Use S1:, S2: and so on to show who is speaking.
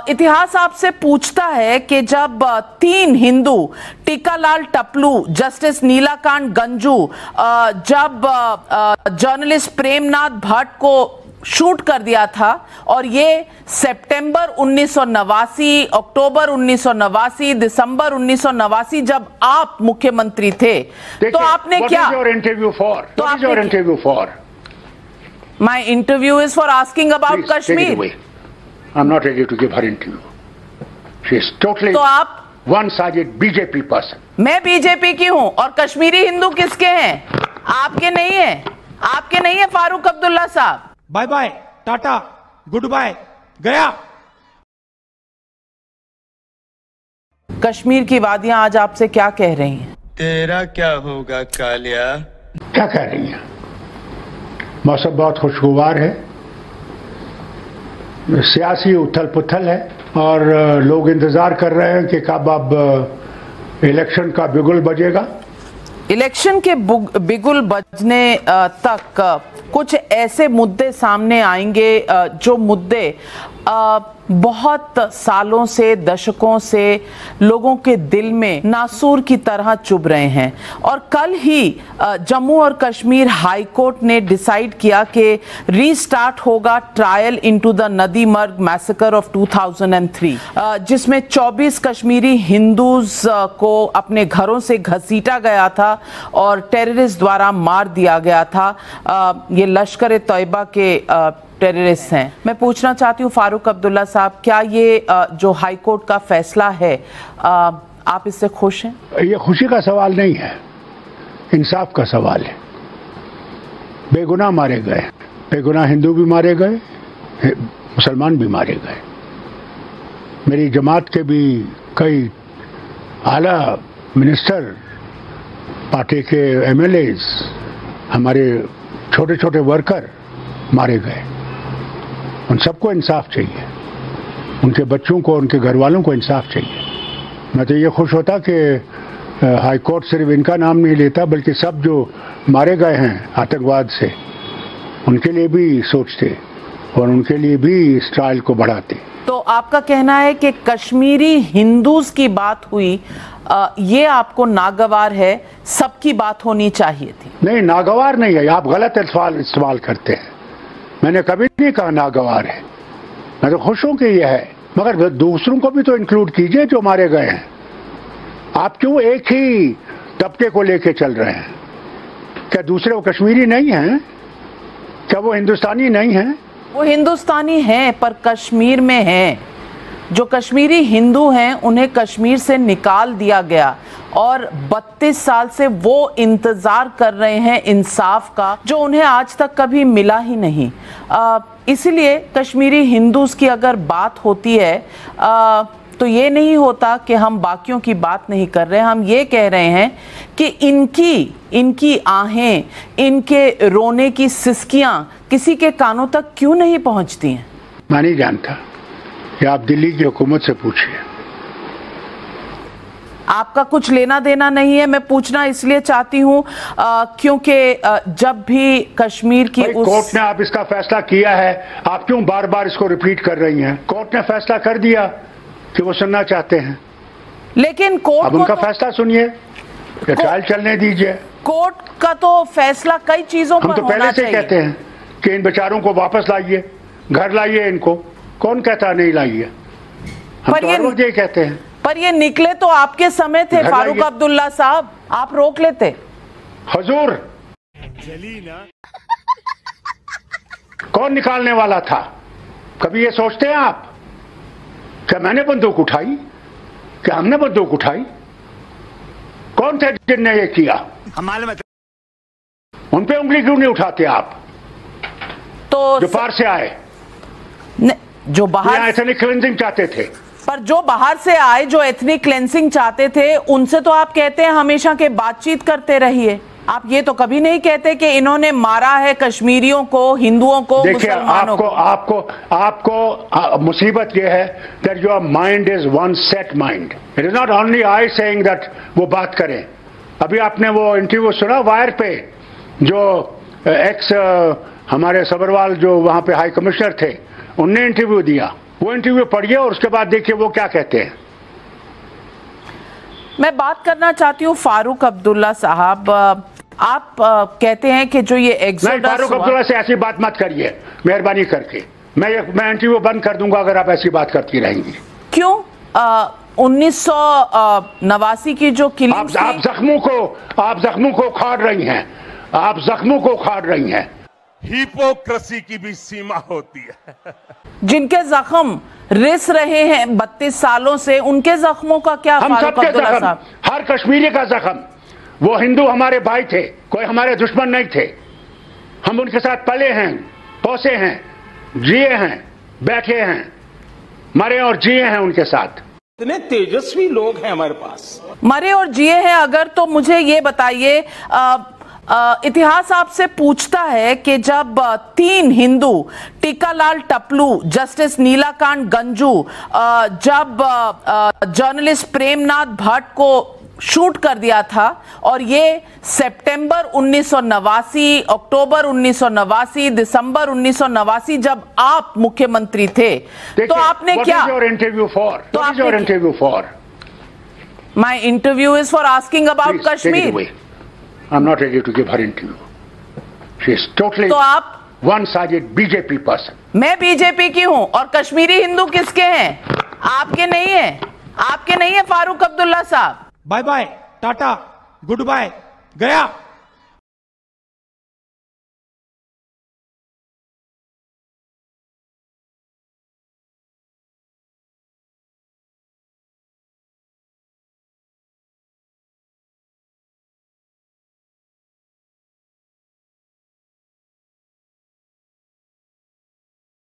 S1: इतिहास आपसे पूछता है कि जब 3 हिंदू, टीकालाल टपलू, जस्टिस नीलाकांत गंजू, जब जर्नलिस्ट प्रेमनाथ भट्ट को शूट कर दिया था और ये सितंबर 1989, अक्टूबर 1989, दिसंबर 1989 जब आप मुख्यमंत्री थे तो आपने क्या?
S2: Interview for
S1: My interview is for asking about Kashmir.
S2: I'm not ready to give her interview. She is totally
S1: तो आप
S2: one-sided BJP person.
S1: मैं बीजेपी की हूं और कश्मीरी हिंदू किसके हैं? आपके नहीं है, आपके नहीं है फारूक अब्दुल्ला साहब।
S3: Bye bye, tata, good bye, गया।
S1: कश्मीर की वादियां आज आपसे क्या कह रही हैं?
S4: तेरा क्या होगा कालिया?
S2: क्या कह रही हैं? मौसम बहुत खुशगवार है, सियासी उथल पुथल है और लोग इंतजार कर रहे हैं कि कब अब इलेक्शन का बिगुल बजेगा।
S1: इलेक्शन के बिगुल बजने तक कुछ ऐसे मुद्दे सामने आएंगे जो मुद्दे बहुत सालों से, दशकों से लोगों के दिल में नासूर की तरह चुभ रहे हैं। और कल ही जम्मू और कश्मीर हाई कोर्ट ने डिसाइड किया कि रीस्टार्ट होगा ट्रायल इनटू द नदी मर्ग मैसेकर ऑफ 2003, जिसमें 24 कश्मीरी हिंदूज को अपने घरों से घसीटा गया था और टेररिस्ट द्वारा मार दिया गया था। ये लश्कर तैयबा के टेररिस्ट हैं। मैं पूछना चाहती हूँ फारूक अब्दुल्ला साहब, क्या ये जो हाई कोर्ट का फैसला है आप इससे खुश हैं?
S2: ये खुशी का सवाल नहीं है, इंसाफ का सवाल है। बेगुनाह मारे गए, बेगुनाह हिंदू भी मारे गए, मुसलमान भी मारे गए। मेरी जमात के भी कई आला मिनिस्टर, पार्टी के एमएलएज, हमारे छोटे छोटे वर्कर मारे गए। उन सबको इंसाफ चाहिए, उनके बच्चों को, उनके घर वालों को इंसाफ चाहिए। मैं तो ये खुश होता कि हाई कोर्ट सिर्फ इनका नाम नहीं लेता बल्कि सब जो मारे गए हैं आतंकवाद से उनके लिए भी सोचते और उनके लिए भी इस ट्रायल को बढ़ाते।
S1: तो आपका कहना है कि कश्मीरी हिंदूज की बात हुई, ये आपको नागवार है, सबकी बात होनी चाहिए थी?
S2: नहीं, नागवार नहीं है, आप गलत इस्तेमाल करते हैं। मैंने कभी नहीं कहा नागवार है, मैं तो खुश हूं कि यह है, मगर दूसरों को भी तो इंक्लूड कीजिए जो मारे गए हैं। आप क्यों एक ही तबके को लेके चल रहे हैं? क्या दूसरे वो कश्मीरी नहीं हैं? क्या वो हिंदुस्तानी नहीं हैं?
S1: वो हिंदुस्तानी हैं पर कश्मीर में हैं। जो कश्मीरी हिंदू हैं उन्हें कश्मीर से निकाल दिया गया और 32 साल से वो इंतजार कर रहे हैं इंसाफ का, जो उन्हें आज तक कभी मिला ही नहीं। इसलिए कश्मीरी हिंदूज की अगर बात होती है तो ये नहीं होता कि हम बाकियों की बात नहीं कर रहे, हम ये कह रहे हैं कि इनकी आहें, इनके रोने की सिसकियां किसी के कानों तक क्यों नहीं पहुंचती हैं?
S2: मैं नहीं जानता, कि आप दिल्ली की हुकूमत से पूछिए।
S1: आपका कुछ लेना देना नहीं है। मैं पूछना इसलिए चाहती हूँ क्योंकि जब भी कश्मीर की
S2: कोर्ट ने आप इसका फैसला किया है, आप क्यों बार बार इसको रिपीट कर रही हैं? कोर्ट ने फैसला कर दिया कि वो सुनना चाहते हैं,
S1: लेकिन कोर्ट
S2: अब उनका फैसला सुनिए, ट्रायल चलने दीजिए।
S1: कोर्ट का तो फैसला कई चीजों पर
S2: हम तो पहले से कहते हैं कि इन बेचारों को वापस लाइए, घर लाइए इनको। कौन कहता नहीं लाइए? हम तो हर वक्त ये कहते हैं।
S1: पर ये निकले तो आपके समय थे फारूक अब्दुल्ला साहब, आप रोक लेते।
S2: हुजूर, कौन निकालने वाला था? कभी ये सोचते हैं आप? क्या मैंने बंदूक उठाई? क्या हमने बंदूक उठाई? कौन थे जिनने ये किया? उन पे उंगली क्यों नहीं उठाते आप?
S1: तो
S2: जो पार से आए,
S1: जो बाहर
S2: एथनिक क्लींजिंग चाहते थे।
S1: पर जो बाहर से आए, जो एथनिक क्लेंसिंग चाहते थे, उनसे तो आप कहते हैं हमेशा के बातचीत करते रहिए। आप ये तो कभी नहीं कहते कि इन्होंने मारा है कश्मीरियों को, हिंदुओं को, मुसलमानों को।
S2: आपको मुसीबत ये है that your mind is one set mind. It is not only I saying that वो बात करें। अभी आपने वो इंटरव्यू सुना वायर पे, जो एक्स हमारे सबरवाल जो वहां पे हाई कमिश्नर थे, उनने इंटरव्यू दिया। वो इंटरव्यू पढ़िए और उसके बाद देखिए वो क्या कहते हैं।
S1: मैं बात करना चाहती हूँ फारूक अब्दुल्ला साहब, आप कहते हैं कि जो ये
S2: नहीं, फारूक अब्दुल्ला से ऐसी बात मत करिए मेहरबानी करके। मैं इंटरव्यू बंद कर दूंगा अगर आप ऐसी बात करती रहेंगी।
S1: क्यों? 1989 की जो किलिंग
S2: आप जख्मों को उखाड़ रही हैं, आप जख्मों को उखाड़ रही हैं।
S5: हिपोक्रेसी की भी सीमा होती है।
S1: जिनके जख्म रिस रहे हैं 32 सालों से, उनके जख्मों का क्या?
S2: हम सबके जख्म, हर कश्मीरी का जख्म। वो हिंदू हमारे भाई थे, कोई हमारे दुश्मन नहीं थे। हम उनके साथ पले हैं, पोसे हैं, जिए हैं, बैठे हैं, मरे और जिए हैं उनके साथ।
S6: इतने तेजस्वी लोग हैं हमारे पास,
S1: मरे और जिए हैं अगर, तो मुझे ये बताइए, इतिहास आपसे पूछता है कि जब 3 हिंदू, टीकालाल टपलू, जस्टिस नीलाकांत गंजू, जब जर्नलिस्ट प्रेमनाथ भट्ट को शूट कर दिया था, और ये सितंबर 1989, अक्टूबर 1989, दिसंबर 1989 जब आप मुख्यमंत्री थे, तो आपने क्या?
S2: Interview for
S1: my interview is for asking about Kashmir.
S2: I'm not ready to give her interview. She is totally
S1: तो आप
S2: one-sided BJP person.
S1: मैं बीजेपी की हूं, और कश्मीरी हिंदू किसके हैं? आपके नहीं है, आपके नहीं है फारूक अब्दुल्ला साहब।
S3: Bye bye, tata, good bye, गया।